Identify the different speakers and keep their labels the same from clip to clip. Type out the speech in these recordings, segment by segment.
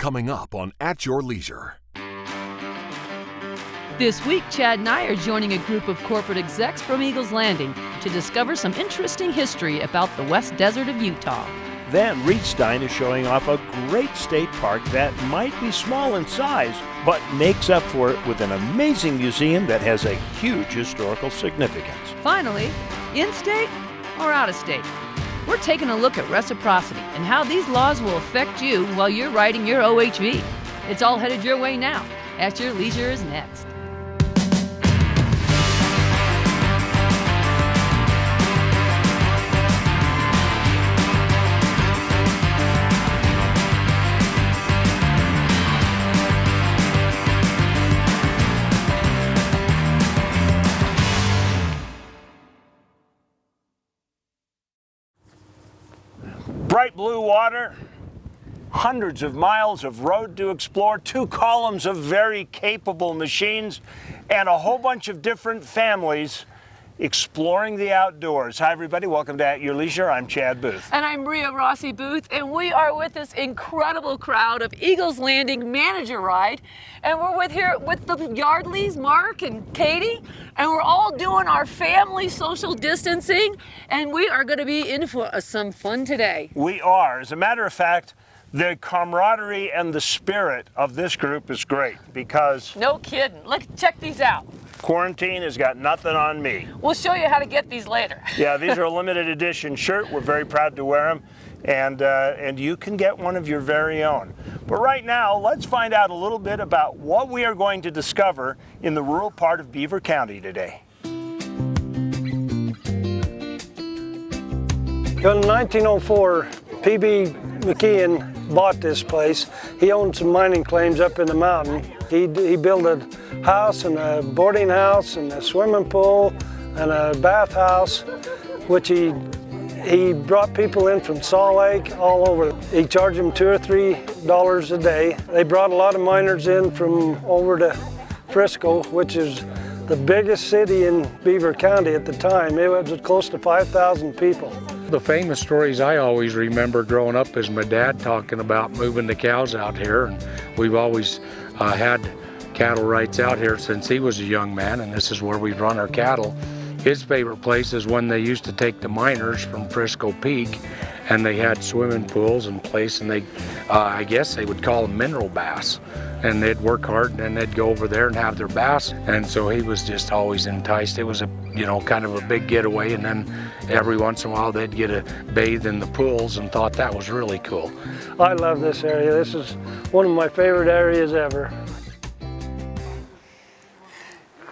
Speaker 1: coming up on At Your Leisure.
Speaker 2: This week, Chad and I are joining a group of corporate execs from Eagles Landing to discover some interesting history about the West Desert of Utah.
Speaker 3: Then Reedstein is showing off a great state park that might be small in size, but makes up for it with an amazing museum that has a huge historical significance.
Speaker 2: Finally, in-state or out-of-state? We're taking a look at reciprocity and how these laws will affect you while you're riding your OHV. It's all headed your way now. At Your Leisure is next.
Speaker 3: Bright blue water, hundreds of miles of road to explore, 2 columns of very capable machines, and a whole bunch of different families exploring the outdoors. Hi everybody, welcome to At Your Leisure. I'm Chad Booth.
Speaker 2: And I'm Rhea Rossi Booth, and we are with this incredible crowd of Eagles Landing Manager Ride. And we're here with the Yardleys, Mark and Katy, and we're all doing our family social distancing, and we are going to be in for some fun today.
Speaker 3: We are. As a matter of fact, the camaraderie and the spirit of this group is great because...
Speaker 2: No kidding. Look, check these out.
Speaker 3: Quarantine has got nothing on me.
Speaker 2: We'll show you how to get these later.
Speaker 3: Yeah, these are a limited edition shirt. We're very proud to wear them, and you can get one of your very own. But right now, let's find out a little bit about what we are going to discover in the rural part of Beaver County today.
Speaker 4: In 1904, P.B. McKeon bought this place. He owned some mining claims up in the mountain. He built a house and a boarding house and a swimming pool and a bathhouse, which he brought people in from Salt Lake all over. He charged them $2 or $3 a day. They brought a lot of miners in from over to Frisco, which is the biggest city in Beaver County at the time. It was close to 5,000 people.
Speaker 5: The famous stories I always remember growing up is my dad talking about moving the cows out here, and we've always had cattle rights out here since he was a young man, and this is where we run our cattle. His favorite place is when they used to take the miners from Frisco Peak, and they had swimming pools and place, and they, I guess they would call them mineral baths, and they'd work hard and then they'd go over there and have their baths, and so he was just always enticed. It was a, kind of a big getaway, and then every once in a while they'd get a bathe in the pools and thought that was really cool.
Speaker 4: I love this area. This is one of my favorite areas ever.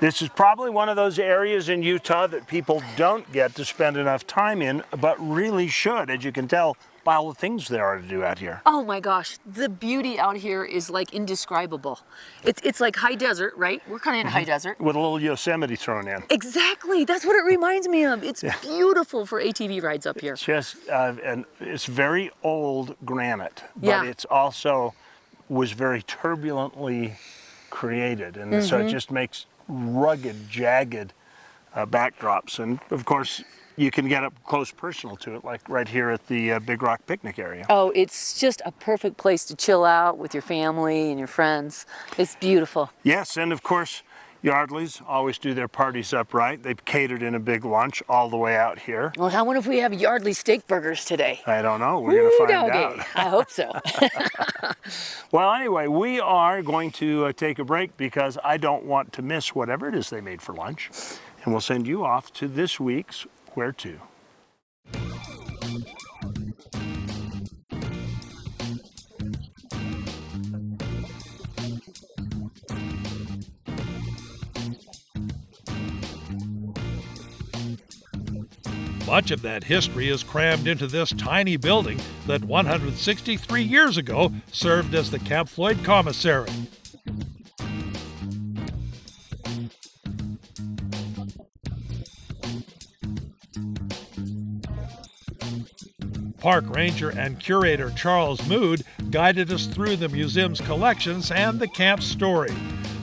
Speaker 3: This is probably one of those areas in Utah that people don't get to spend enough time in, but really should, as you can tell by all the things there are to do out here.
Speaker 2: Oh my gosh, the beauty out here is like indescribable. It's like high desert, right? We're kind of in high desert.
Speaker 3: With a little Yosemite thrown in.
Speaker 2: Exactly, that's what it reminds me of. It's beautiful for ATV rides up here.
Speaker 3: It's just, and it's very old granite, but
Speaker 2: Yeah.
Speaker 3: it's also was very turbulently created, and so it just makes rugged, jagged backdrops. And of course, you can get up close personal to it, like right here at the Big Rock picnic area.
Speaker 2: Oh, it's just a perfect place to chill out with your family and your friends. It's beautiful.
Speaker 3: Yes, and of course, Yardleys always do their parties upright. They've catered in a big lunch all the way out here.
Speaker 2: Well, how wonder if we have Yardley steak burgers today?
Speaker 3: I don't know. We're going to find out.
Speaker 2: I hope so.
Speaker 3: Well, anyway, we are going to take a break because I don't want to miss whatever it is they made for lunch. And we'll send you off to this week's Where To.
Speaker 6: Much of that history is crammed into this tiny building that 163 years ago served as the Camp Floyd Commissary. Park ranger and curator Charles Mood guided us through the museum's collections and the camp's story.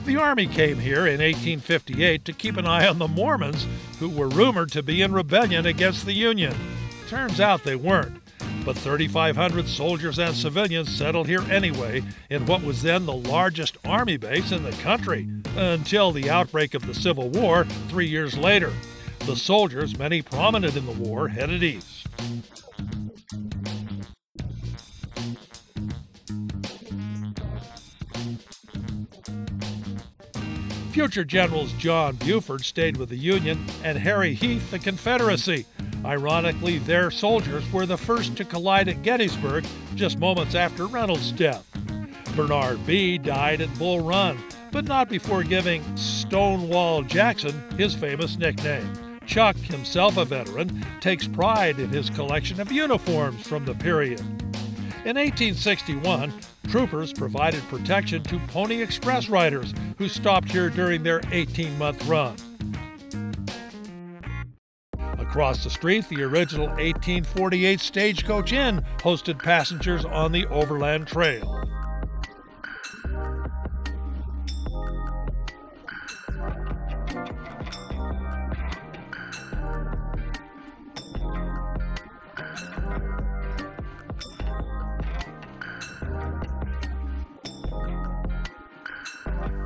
Speaker 6: The Army came here in 1858 to keep an eye on the Mormons, who were rumored to be in rebellion against the Union. Turns out they weren't. But 3,500 soldiers and civilians settled here anyway in what was then the largest Army base in the country, until the outbreak of the Civil War 3 years later. The soldiers, many prominent in the war, headed east. Future Generals John Buford stayed with the Union and Harry Heath the Confederacy. Ironically, their soldiers were the first to collide at Gettysburg just moments after Reynolds' death. Bernard Bee died at Bull Run, but not before giving Stonewall Jackson his famous nickname. Chuck, himself a veteran, takes pride in his collection of uniforms from the period. In 1861, troopers provided protection to Pony Express riders who stopped here during their 18-month run. Across the street, the original 1848 Stagecoach Inn hosted passengers on the Overland Trail.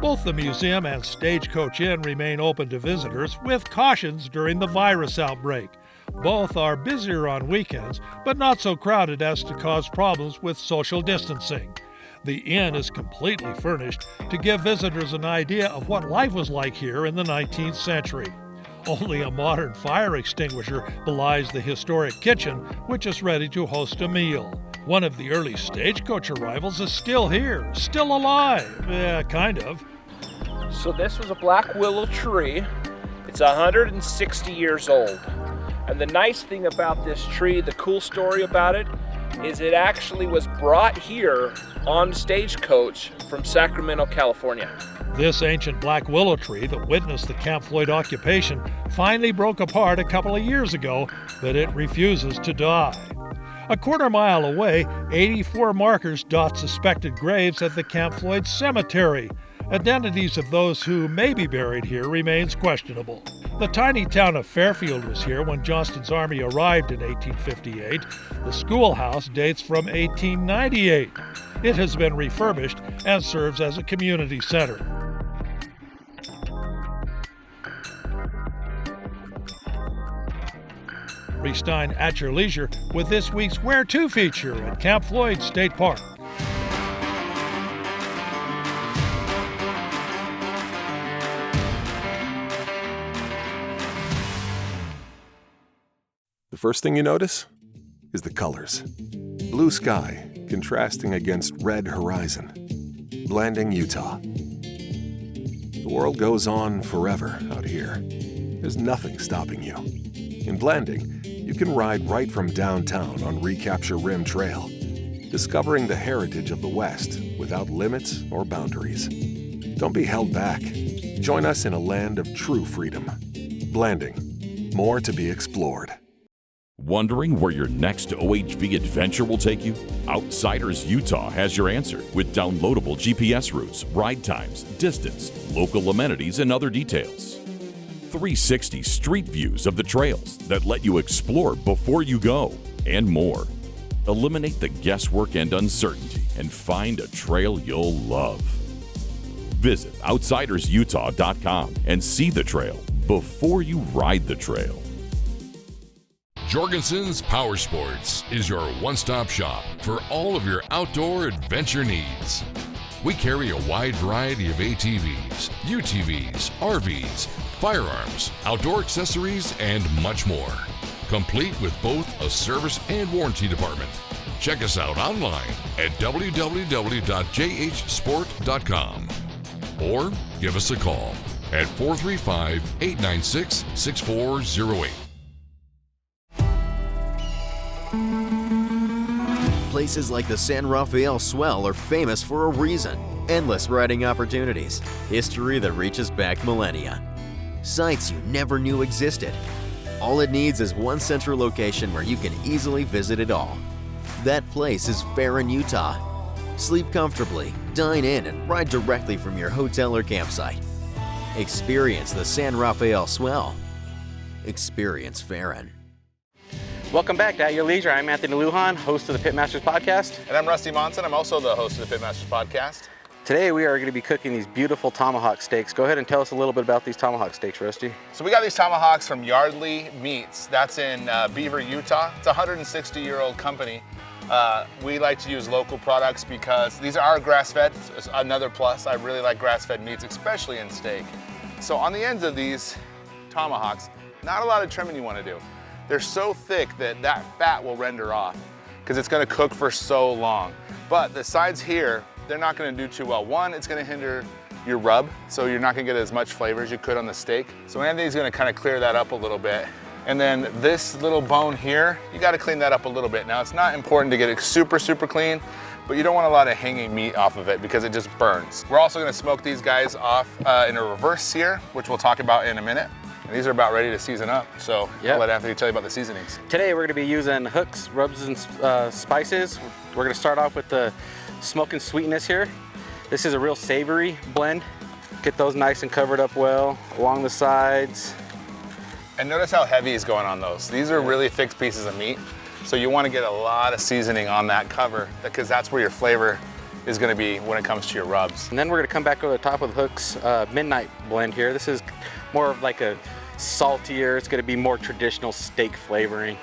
Speaker 6: Both the museum and Stagecoach Inn remain open to visitors, with cautions during the virus outbreak. Both are busier on weekends, but not so crowded as to cause problems with social distancing. The inn is completely furnished to give visitors an idea of what life was like here in the 19th century. Only a modern fire extinguisher belies the historic kitchen, which is ready to host a meal. One of the early stagecoach arrivals is still here, still alive, kind of.
Speaker 7: So this was a black willow tree. It's 160 years old. And the nice thing about this tree, the cool story about it, is it actually was brought here on stagecoach from Sacramento, California.
Speaker 6: This ancient black willow tree that witnessed the Camp Floyd occupation finally broke apart a couple of years ago, but it refuses to die. A quarter mile away, 84 markers dot suspected graves at the Camp Floyd Cemetery. Identities of those who may be buried here remains questionable. The tiny town of Fairfield was here when Johnston's army arrived in 1858. The schoolhouse dates from 1898. It has been refurbished and serves as a community center. Bree Stein at your leisure with this week's Where To feature at Camp Floyd State Park.
Speaker 1: The first thing you notice is the colors. Blue sky contrasting against red horizon. Blanding Utah. The world goes on forever out here. There's nothing stopping you. In Blanding, you can ride right from downtown on Recapture Rim Trail, discovering the heritage of the West without limits or boundaries. Don't be held back. Join us in a land of true freedom. Blanding. More to be explored.
Speaker 8: Wondering where your next OHV adventure will take you? Outsiders Utah has your answer with downloadable GPS routes, ride times, distance, local amenities, and other details. 360 street views of the trails that let you explore before you go, and more. Eliminate the guesswork and uncertainty and find a trail you'll love. Visit outsidersutah.com and see the trail before you ride the trail.
Speaker 9: Jorgensen's Power Sports is your one-stop shop for all of your outdoor adventure needs. We carry a wide variety of ATVs, UTVs, RVs, firearms, outdoor accessories, and much more. Complete with both a service and warranty department. Check us out online at www.jhsport.com or give us a call at 435-896-6408.
Speaker 10: Places like the San Rafael Swell are famous for a reason. Endless riding opportunities, history that reaches back millennia, sites you never knew existed. All it needs is one central location where you can easily visit it all. That place is Farron, Utah. Sleep comfortably, dine in, and ride directly from your hotel or campsite. Experience the San Rafael Swell. Experience Farron.
Speaker 11: Welcome back to At Your Leisure. I'm Anthony Lujan, host of the Pitmasters Podcast.
Speaker 12: And I'm Rusty Monson. I'm also the host of the Pitmasters Podcast.
Speaker 11: Today we are going to be cooking these beautiful tomahawk steaks. Go ahead and tell us a little bit about these tomahawk steaks, Rusty.
Speaker 12: So we got these tomahawks from Yardley Meats. That's in Beaver, Utah. It's a 160-year-old company. We like to use local products because these are grass-fed. It's another plus. I really like grass-fed meats, especially in steak. So on the ends of these tomahawks, not a lot of trimming you want to do. They're so thick that that fat will render off because it's going to cook for so long. But the sides here, they're not going to do too well. One, it's going to hinder your rub, so you're not going to get as much flavor as you could on the steak. So Anthony's going to kind of clear that up a little bit. And then this little bone here, you got to clean that up a little bit. Now, it's not important to get it super, super clean, but you don't want a lot of hanging meat off of it because it just burns. We're also going to smoke these guys off in a reverse sear, which we'll talk about in a minute. And these are about ready to season up, so I'll let Anthony tell you about the seasonings.
Speaker 11: Today we're going to be using hooks, rubs, and spices. We're going to start off with the smoke and sweetness here. This is a real savory blend. Get those nice and covered up well along the sides.
Speaker 12: And notice how heavy is going on those. These are really thick pieces of meat, so you want to get a lot of seasoning on that cover because that's where your flavor is going to be when it comes to your rubs. And
Speaker 11: then we're going to come back over the top with Hook's Midnight blend here. This is more of like a saltier, it's going to be more traditional steak flavoring.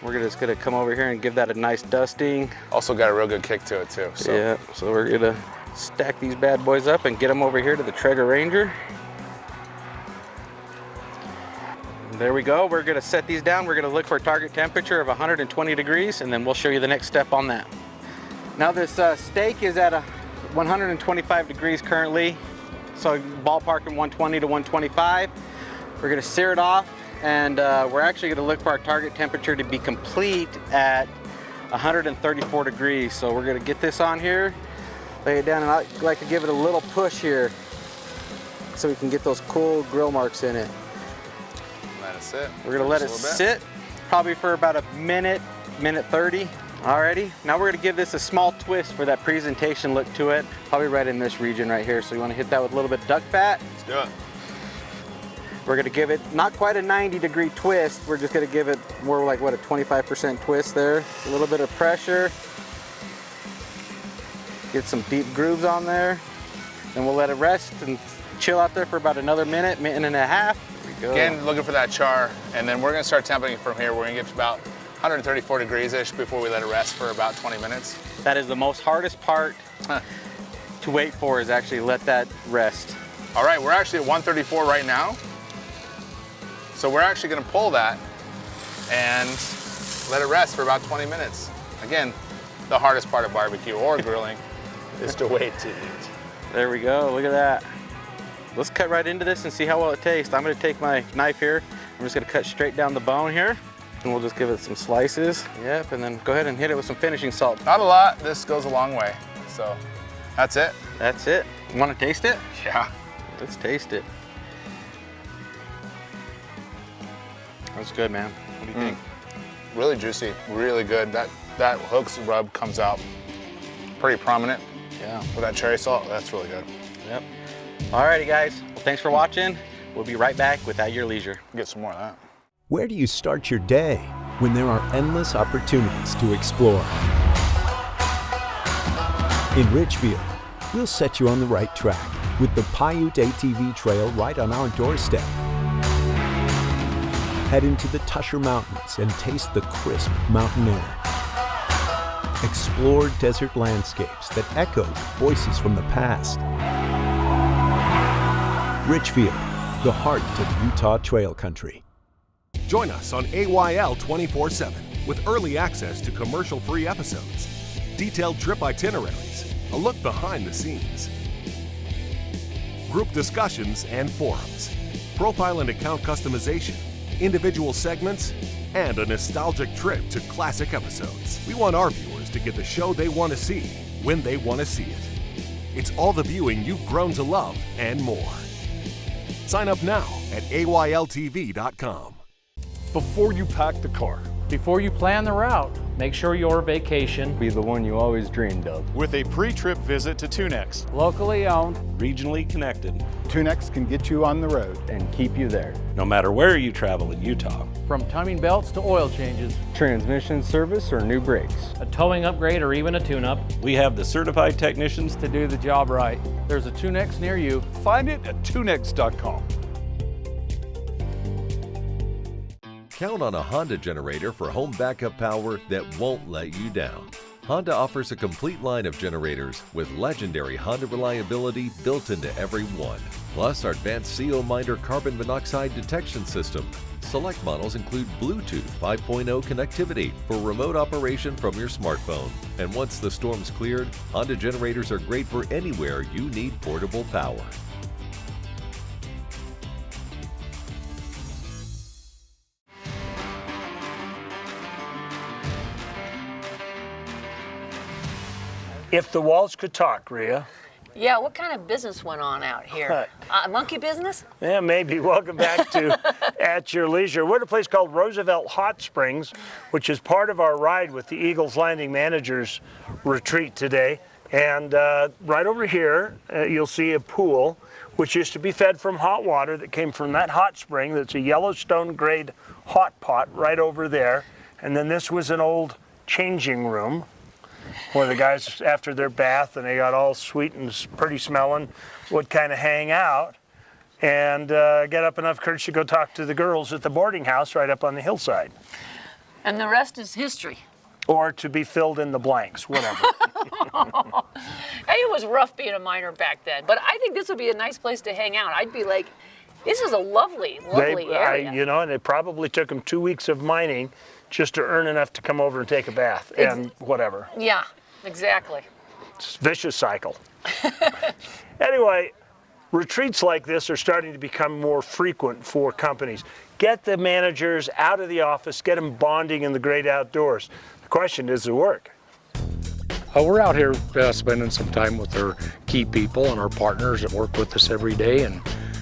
Speaker 11: We're just going to come over here and give that a nice dusting.
Speaker 12: Also got a real good kick to it too. So.
Speaker 11: Yeah, so we're going to stack these bad boys up and get them over here to the Treasure Ranger. There we go. We're going to set these down. We're going to look for a target temperature of 120 degrees, and then we'll show you the next step on that. Now this steak is at 125 degrees currently, so ballpark in 120 to 125. We're going to sear it off, and we're actually going to look for our target temperature to be complete at 134 degrees. So we're going to get this on here, lay it down, and I like to give it a little push here so we can get those cool grill marks in it.
Speaker 12: Let it sit.
Speaker 11: We're going to let it sit probably for about a minute, minute 30. Alrighty, now we're going to give this a small twist for that presentation look to it, probably right in this region right here. So you want to hit that with a little bit of duck fat.
Speaker 12: Let's do it.
Speaker 11: We're going to give it not quite a 90-degree twist. We're just going to give it more like, what, a 25% twist there. A little bit of pressure. Get some deep grooves on there. Then we'll let it rest and chill out there for about another minute, minute and a half. There we go.
Speaker 12: Again, looking for that char, and then we're going to start temping from here. We're going to get to about 134 degrees-ish before we let it rest for about 20 minutes.
Speaker 11: That is the most hardest part to wait for, is actually let that rest.
Speaker 12: All right, we're actually at 134 right now. So we're actually going to pull that and let it rest for about 20 minutes. Again, the hardest part of barbecue or grilling is to wait to eat.
Speaker 11: There we go, look at that. Let's cut right into this and see how well it tastes. I'm going to take my knife here. I'm just going to cut straight down the bone here. And we'll just give it some slices. Yep, and then go ahead and hit it with some finishing salt.
Speaker 12: Not a lot, this goes a long way. So that's it.
Speaker 11: That's it. You want to taste it?
Speaker 12: Yeah.
Speaker 11: Let's taste it. That's good, man. What do you think?
Speaker 12: Really juicy, really good. That Hook's rub comes out pretty prominent.
Speaker 11: Yeah.
Speaker 12: With that cherry salt, that's really good.
Speaker 11: Yep. Alrighty, guys. Well, thanks for watching. We'll be right back with At Your Leisure.
Speaker 12: Get some more of that.
Speaker 13: Where do you start your day when there are endless opportunities to explore? In Ridgefield, we'll set you on the right track with the Paiute ATV Trail right on our doorstep. Head into the Tusher Mountains and taste the crisp mountain air. Explore desert landscapes that echo voices from the past. Ridgefield, the heart of Utah Trail Country.
Speaker 1: Join us on AYL 24/7 with early access to commercial-free episodes, detailed trip itineraries, a look behind the scenes, group discussions and forums, profile and account customization, individual segments, and a nostalgic trip to classic episodes. We want our viewers to get the show they want to see when they want to see it. It's all the viewing you've grown to love and more. Sign up now at AYLTV.com.
Speaker 14: Before you pack the car, Before you plan the route, make sure your vacation
Speaker 15: be the one you always dreamed of.
Speaker 16: With a pre-trip visit to Tunex.
Speaker 14: Locally owned,
Speaker 17: regionally connected.
Speaker 18: Tunex can get you on the road
Speaker 15: and keep you there.
Speaker 17: No matter where you travel in Utah.
Speaker 14: From timing belts to oil changes,
Speaker 15: transmission service or new brakes,
Speaker 14: a towing upgrade or even a tune-up,
Speaker 17: we have the certified technicians
Speaker 14: to do the job right. There's a Tunex near you.
Speaker 16: Find it at tunex.com.
Speaker 1: Count on a Honda generator for home backup power that won't let you down. Honda offers a complete line of generators with legendary Honda reliability built into every one. Plus our advanced CO Minder carbon monoxide detection system. Select models include Bluetooth 5.0 connectivity for remote operation from your smartphone. And once the storm's cleared, Honda generators are great for anywhere you need portable power.
Speaker 3: If the walls could talk, Rhea.
Speaker 2: Yeah, what kind of business went on out here? Monkey business?
Speaker 3: Yeah, maybe. Welcome back to At Your Leisure. We're at a place called Roosevelt Hot Springs, which is part of our ride with the Eagles Landing Managers Retreat today. And right over here, you'll see a pool, which used to be fed from hot water that came from that hot spring. That's a Yellowstone grade hot pot right over there. And then this was an old changing room, where the guys, after their bath and they got all sweet and pretty smelling, would kind of hang out and get up enough courage to go talk to the girls at the boarding house right up on the hillside.
Speaker 2: And the rest is history.
Speaker 3: Or to be filled in the blanks, whatever.
Speaker 2: Hey, it was rough being a miner back then, but I think this would be a nice place to hang out. I'd be like, this is a lovely area.
Speaker 3: You know, and it probably took them 2 weeks of mining just to earn enough to come over and take a bath and whatever.
Speaker 2: Yeah, exactly.
Speaker 3: It's a vicious cycle. Anyway, retreats like this are starting to become more frequent for companies. Get the managers out of the office, get them bonding in the great outdoors. The question is, does it work?
Speaker 5: We're out here spending some time with our key people and our partners that work with us every day, and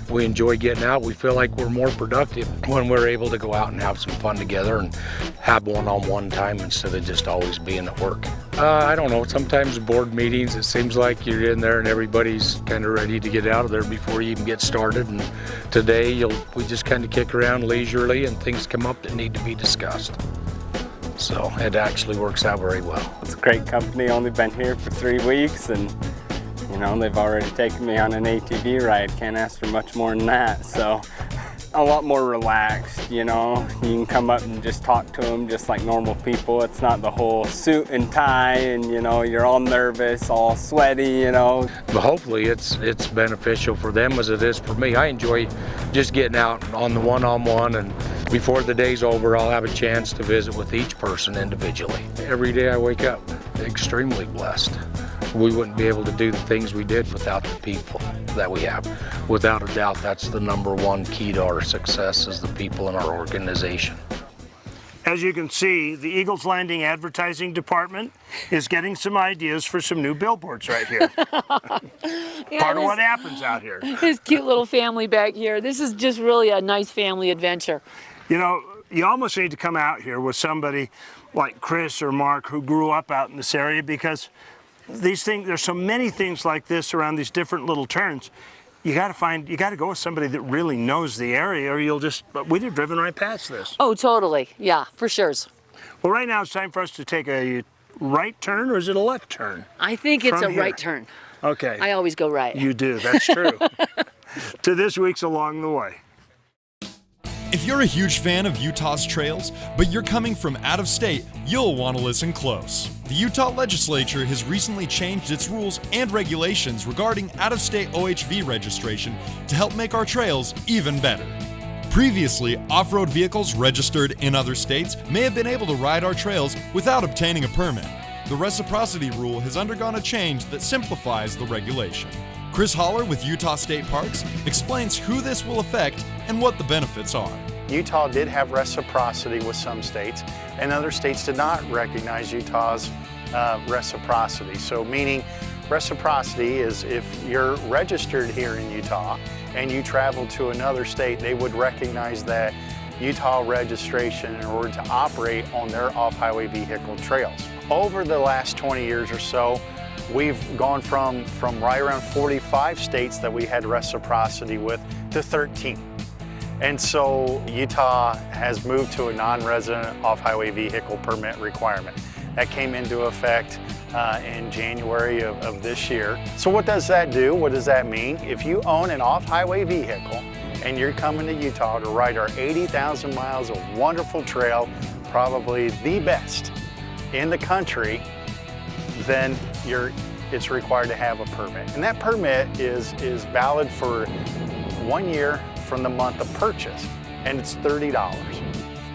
Speaker 5: we enjoy getting out. We feel like we're more productive when we're able to go out and have some fun together and have one-on-one time instead of just always being at work. I don't know, sometimes board meetings, it seems like you're in there and everybody's kind of ready to get out of there before you even get started. And today we just kind of kick around leisurely and things come up that need to be discussed. So it actually works out very well.
Speaker 15: It's a great company, only been here for 3 weeks, and you know, they've already taken me on an ATV ride. Can't ask for much more than that. So a lot more relaxed, you know. You can come up and just talk to them just like normal people. It's not the whole suit and tie and, you know, you're all nervous, all sweaty, you know.
Speaker 5: But hopefully it's beneficial for them as it is for me. I enjoy just getting out on the one-on-one, and before the day's over, I'll have a chance to visit with each person individually. Every day I wake up extremely blessed. We wouldn't be able to do the things we did without the people that we have. Without a doubt, that's the #1 key to our success, is the people in our organization.
Speaker 3: As you can see, the Eagles Landing advertising department is getting some ideas for some new billboards right here.
Speaker 2: Yeah,
Speaker 3: Part of what happens out here.
Speaker 2: His cute little family back here. This is just really a nice family adventure.
Speaker 3: You know, you almost need to come out here with somebody like Chris or Mark who grew up out in this area, because these things, there's so many things like this around these different little turns. You got to go with somebody that really knows the area, or we'd have driven right past this.
Speaker 2: Oh, totally. Yeah, for sure.
Speaker 3: Well, right now it's time for us to take a right turn, or is it a left turn?
Speaker 2: I think it's
Speaker 3: From
Speaker 2: a
Speaker 3: here.
Speaker 2: right turn.
Speaker 3: Okay.
Speaker 2: I always go right.
Speaker 3: You do, that's true. To this week's Along the Way.
Speaker 16: If you're a huge fan of Utah's trails, but you're coming from out of state, you'll want to listen close. The Utah legislature has recently changed its rules and regulations regarding out-of-state OHV registration to help make our trails even better. Previously, off-road vehicles registered in other states may have been able to ride our trails without obtaining a permit. The reciprocity rule has undergone a change that simplifies the regulation. Chris Holler with Utah State Parks explains who this will affect and what the benefits are.
Speaker 19: Utah did have reciprocity with some states, and other states did not recognize Utah's reciprocity. So meaning reciprocity is if you're registered here in Utah and you travel to another state, they would recognize that Utah registration in order to operate on their off-highway vehicle trails. Over the last 20 years or so, we've gone from right around 45 states that we had reciprocity with to 13. And so Utah has moved to a non-resident off-highway vehicle permit requirement. That came into effect in January of this year. So what does that do? What does that mean? If you own an off-highway vehicle and you're coming to Utah to ride our 80,000 miles of wonderful trail, probably the best in the country, then it's required to have a permit. And that permit is valid for 1 year from the month of purchase, and it's $30.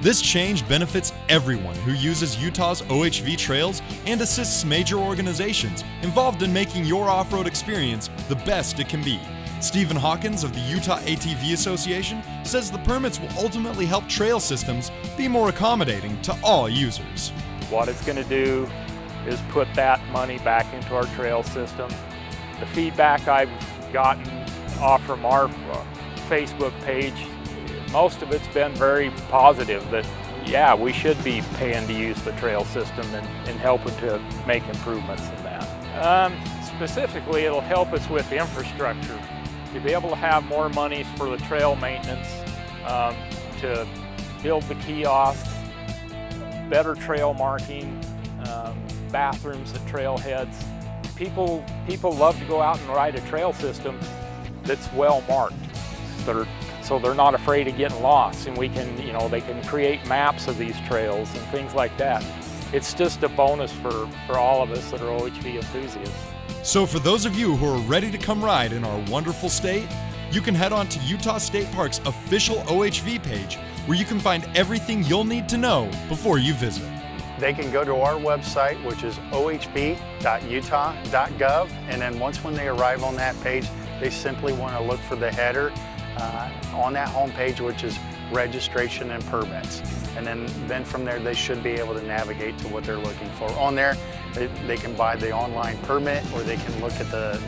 Speaker 16: This change benefits everyone who uses Utah's OHV trails and assists major organizations involved in making your off-road experience the best it can be. Stephen Hawkins of the Utah ATV Association says the permits will ultimately help trail systems be more accommodating to all users.
Speaker 14: What it's going to do is put that money back into our trail system. The feedback I've gotten off from our Facebook page, most of it's been very positive that, yeah, we should be paying to use the trail system and helping to make improvements in that. Specifically, it'll help us with infrastructure, to be able to have more monies for the trail maintenance, to build the kiosks, better trail marking, bathrooms at trailheads. People love to go out and ride a trail system that's well marked, so they're not afraid of getting lost, and we can, they can create maps of these trails and things like that. It's just a bonus for all of us that are OHV enthusiasts.
Speaker 16: So for those of you who are ready to come ride in our wonderful state, you can head on to Utah State Park's official OHV page, where you can find everything you'll need to know before you visit.
Speaker 19: They can go to our website, which is ohv.utah.gov, and then when they arrive on that page, they simply want to look for the header on that homepage, which is registration and permits. And then from there, they should be able to navigate to what they're looking for. On there, they can buy the online permit, or they can look at the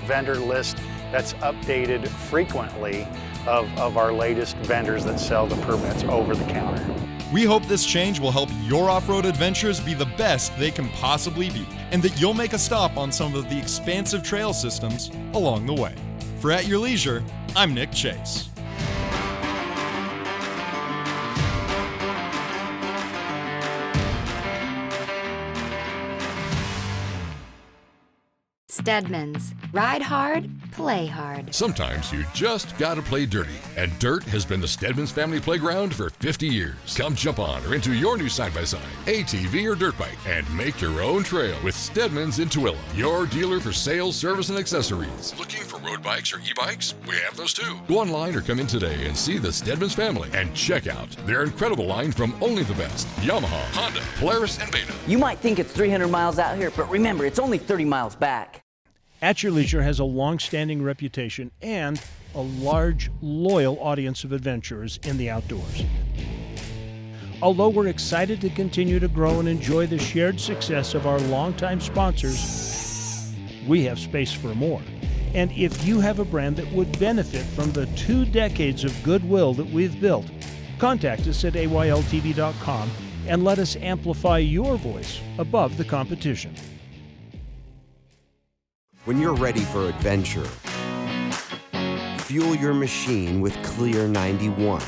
Speaker 19: vendor list that's updated frequently of our latest vendors that sell the permits over the counter.
Speaker 16: We hope this change will help your off-road adventures be the best they can possibly be, and that you'll make a stop on some of the expansive trail systems along the way. For At Your Leisure, I'm Nick Chase.
Speaker 20: Stedman's. Ride hard, play hard.
Speaker 9: Sometimes you just gotta play dirty, and dirt has been the Stedman's family playground for 50 years. Come jump on or into your new side-by-side, ATV or dirt bike, and make your own trail with Stedman's in Tooele, your dealer for sales, service, and accessories. Looking for road bikes or e-bikes? We have those too. Go online or come in today and see the Stedman's family and check out their incredible line from only the best: Yamaha, Honda, Polaris, and Beta.
Speaker 19: You might think it's 300 miles out here, but remember, it's only 30 miles back.
Speaker 6: At Your Leisure has a long-standing reputation and a large, loyal audience of adventurers in the outdoors. Although we're excited to continue to grow and enjoy the shared success of our longtime sponsors, we have space for more. And if you have a brand that would benefit from the 2 decades of goodwill that we've built, contact us at AYLTV.com and let us amplify your voice above the competition.
Speaker 18: When you're ready for adventure, fuel your machine with Clear 91.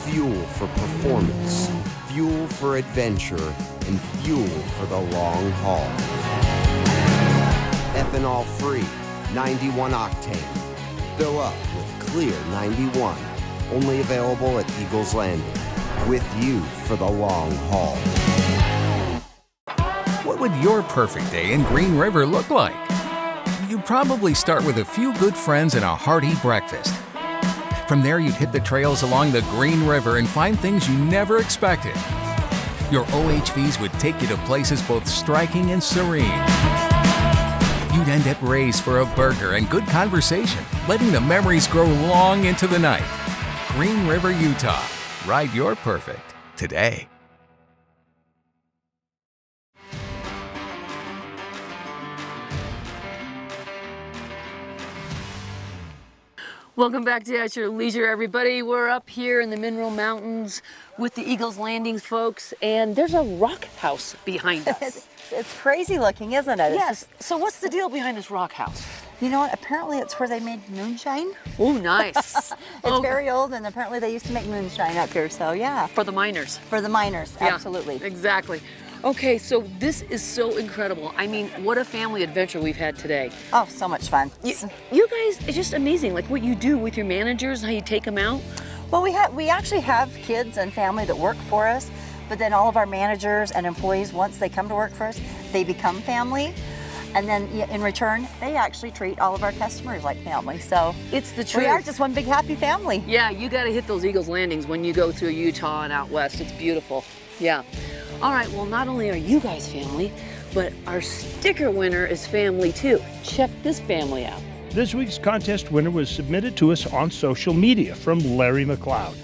Speaker 18: Fuel for performance, fuel for adventure, and fuel for the long haul. Ethanol-free, 91 octane. Fill up with Clear 91. Only available at Eagles Landing. With you for the long haul.
Speaker 21: What would your perfect day in Green River look like? You'd probably start with a few good friends and a hearty breakfast. From there, you'd hit the trails along the Green River and find things you never expected. Your OHVs would take you to places both striking and serene. You'd end at Ray's for a burger and good conversation, letting the memories grow long into the night. Green River, Utah. Ride your perfect today.
Speaker 2: Welcome back to At Your Leisure, everybody. We're up here in the Mineral Mountains with the Eagles Landing folks, and there's a rock house behind us.
Speaker 4: It's crazy looking, isn't it?
Speaker 2: Yes. So what's the deal behind this rock house?
Speaker 4: You know what? Apparently it's where they made moonshine.
Speaker 2: Oh, nice.
Speaker 4: It's very old, and apparently they used to make moonshine up here, so yeah.
Speaker 2: For the miners.
Speaker 4: For the miners,
Speaker 2: Yeah,
Speaker 4: absolutely.
Speaker 2: Exactly. Okay, so this is so incredible. I mean, what a family adventure we've had today.
Speaker 4: Oh, so much fun.
Speaker 2: You guys, it's just amazing, like what you do with your managers, how you take them out.
Speaker 4: Well, we actually have kids and family that work for us, but then all of our managers and employees, once they come to work for us, they become family. And then in return, they actually treat all of our customers like family. So
Speaker 2: it's the truth.
Speaker 4: We are just one big happy family.
Speaker 2: Yeah, you got to hit those Eagles Landings when you go through Utah and out west. It's beautiful. Yeah. All right, well, not only are you guys family, but our sticker winner is family too. Check this family out.
Speaker 3: This week's contest winner was submitted to us on social media from Larry McLeod.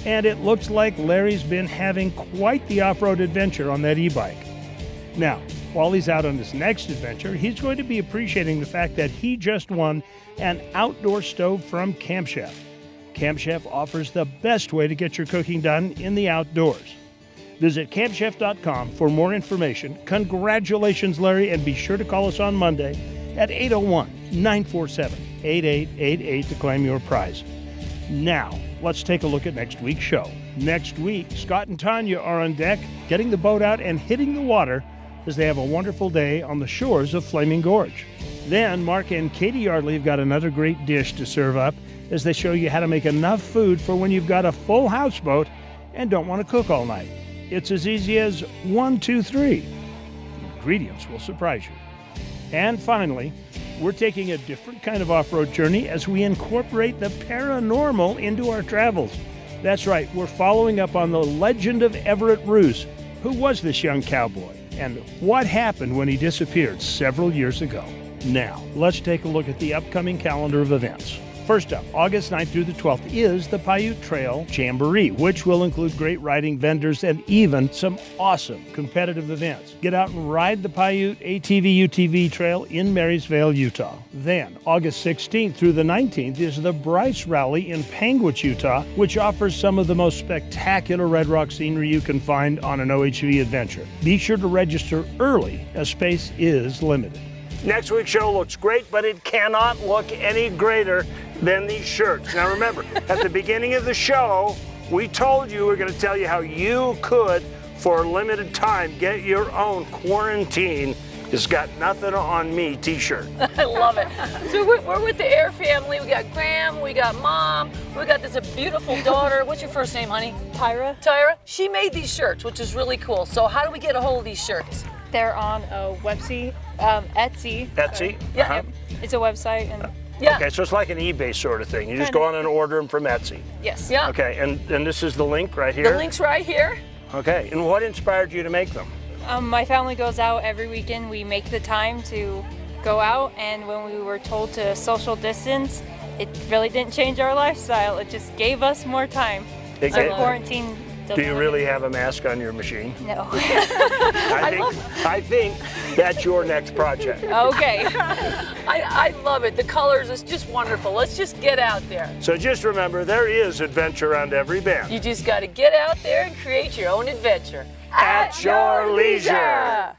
Speaker 3: And it looks like Larry's been having quite the off-road adventure on that e-bike. Now, while he's out on his next adventure, he's going to be appreciating the fact that he just won an outdoor stove from Camp Chef. Camp Chef offers the best way to get your cooking done in the outdoors. Visit campchef.com for more information. Congratulations, Larry, and be sure to call us on Monday at 801-947-8888 to claim your prize. Now, let's take a look at next week's show. Next week, Scott and Tanya are on deck, getting the boat out and hitting the water as they have a wonderful day on the shores of Flaming Gorge. Then, Mark and Katy Yardley have got another great dish to serve up as they show you how to make enough food for when you've got a full houseboat and don't want to cook all night. It's as easy as 1, 2, 3. The ingredients will surprise you. And finally, we're taking a different kind of off-road journey as we incorporate the paranormal into our travels. That's right, we're following up on the legend of Everett Roos. Who was this young cowboy? And what happened when he disappeared several years ago? Now, let's take a look at the upcoming calendar of events. First up, August 9th through the 12th is the Paiute Trail Jamboree, which will include great riding vendors and even some awesome competitive events. Get out and ride the Paiute ATV-UTV Trail in Marysvale, Utah. Then, August 16th through the 19th is the Bryce Rally in Panguitch, Utah, which offers some of the most spectacular red rock scenery you can find on an OHV adventure. Be sure to register early, as space is limited. Next week's show looks great, but it cannot look any greater than these shirts. Now remember, at the beginning of the show, we told you we're going to tell you how you could, for a limited time, get your own Quarantine It's Got Nothing on Me t-shirt.
Speaker 2: I love it. So we're with the Air family. We got Graham, we got Mom, we got this beautiful daughter. What's your first name, honey?
Speaker 22: Tyra.
Speaker 2: Tyra. She made these shirts, which is really cool. So how do we get a hold of these shirts?
Speaker 22: They're on a website, Etsy.
Speaker 3: Etsy?
Speaker 22: Yeah, it's a website. And
Speaker 2: yeah.
Speaker 3: Okay, so it's like an eBay sort of thing. You just go on and order them from Etsy.
Speaker 22: Yes.
Speaker 2: Yeah.
Speaker 3: Okay, and this is the link right here?
Speaker 2: The link's right here.
Speaker 3: Okay, and what inspired you to make them?
Speaker 22: My family goes out every weekend. We make the time to go out, and when we were told to social distance, it really didn't change our lifestyle. It just gave us more time. So quarantine.
Speaker 3: Do you really have a mask on your machine?
Speaker 22: No.
Speaker 3: I think that's your next project.
Speaker 22: Okay.
Speaker 2: I love it. The colors is just wonderful. Let's just get out there.
Speaker 3: So just remember, there is adventure around every bend.
Speaker 2: You just got to get out there and create your own adventure.
Speaker 3: At your leisure.